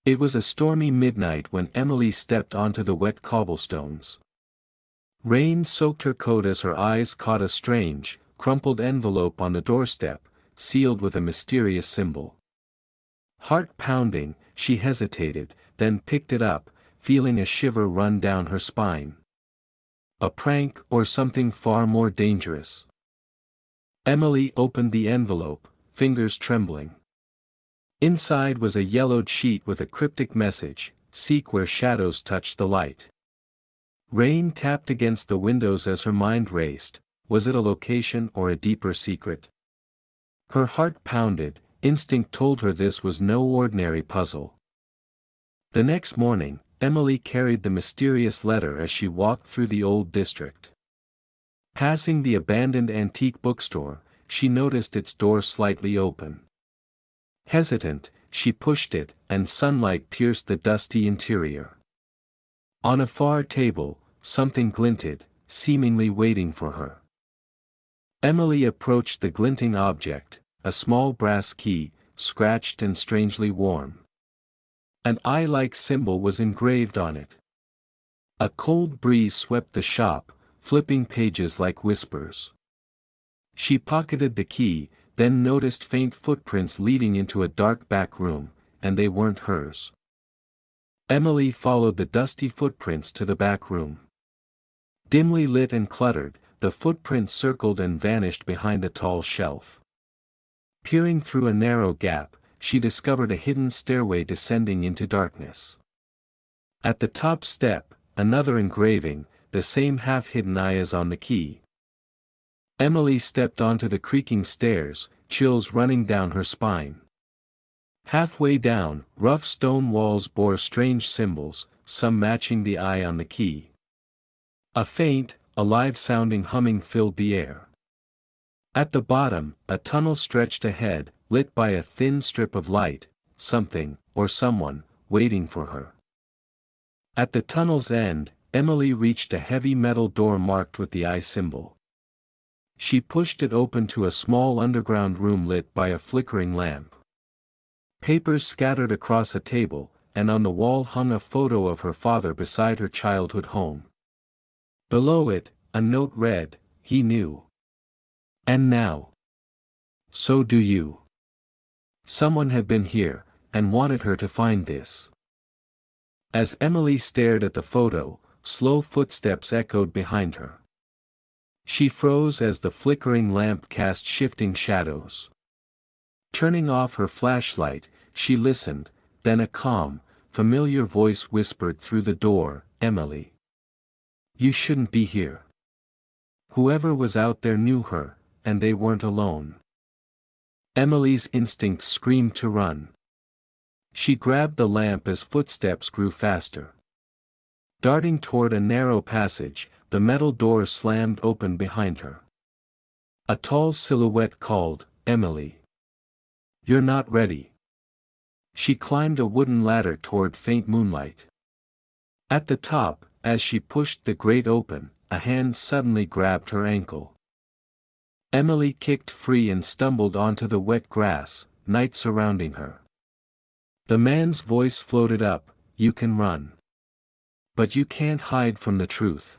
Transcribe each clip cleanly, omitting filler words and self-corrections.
It was a stormy midnight when Emily stepped onto the wet cobblestones. Rain soaked her coat as her eyes caught a strange, crumpled envelope on the doorstep, sealed with a mysterious symbol. Heart pounding, she hesitated, then picked it up, feeling a shiver run down her spine. A prank or something far more dangerous. Emily opened the envelope, fingers trembling. Inside was a yellowed sheet with a cryptic message, "Seek where shadows touch the light." Rain tapped against the windows as her mind raced. Was it a location or a deeper secret? Her heart pounded, instinct told her this was no ordinary puzzle. The next morning, Emily carried the mysterious letter as she walked through the old district. Passing the abandoned antique bookstore, she noticed its door slightly open. Hesitant, she pushed it, and sunlight pierced the dusty interior. On a far table, something glinted, seemingly waiting for her. Emily approached the glinting object, a small brass key, scratched and strangely warm. An eye-like symbol was engraved on it. A cold breeze swept the shop, flipping pages like whispers. She pocketed the key, then noticed faint footprints leading into a dark back room, and they weren't hers. Emily followed the dusty footprints to the back room. Dimly lit and cluttered, the footprints circled and vanished behind a tall shelf. Peering through a narrow gap, she discovered a hidden stairway descending into darkness. At the top step, another engraving, the same half-hidden eye as on the key. Emily stepped onto the creaking stairs, chills running down her spine. Halfway down, rough stone walls bore strange symbols, some matching the eye on the key. A faint, alive-sounding humming filled the air. At the bottom, a tunnel stretched ahead, lit by a thin strip of light, something, or someone, waiting for her. At the tunnel's end, Emily reached a heavy metal door marked with the eye symbol. She pushed it open to a small underground room lit by a flickering lamp. Papers scattered across a table, and on the wall hung a photo of her father beside her childhood home. Below it, a note read, "He knew. And now. So do you." Someone had been here, and wanted her to find this. As Emily stared at the photo, slow footsteps echoed behind her. She froze as the flickering lamp cast shifting shadows. Turning off her flashlight, she listened, then a calm, familiar voice whispered through the door, "Emily. You shouldn't be here." Whoever was out there knew her, and they weren't alone. Emily's instincts screamed to run. She grabbed the lamp as footsteps grew faster. Darting toward a narrow passage, the metal door slammed open behind her. A tall silhouette called, "Emily. You're not ready." She climbed a wooden ladder toward faint moonlight. At the top, as she pushed the grate open, a hand suddenly grabbed her ankle. Emily kicked free and stumbled onto the wet grass, night surrounding her. The man's voice floated up, "You can run. But you can't hide from the truth."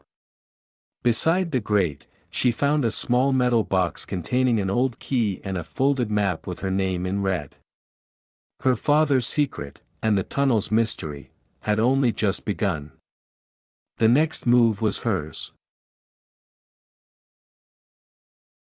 Beside the grate, she found a small metal box containing an old key and a folded map with her name in red. Her father's secret, and the tunnel's mystery, had only just begun. The next move was hers.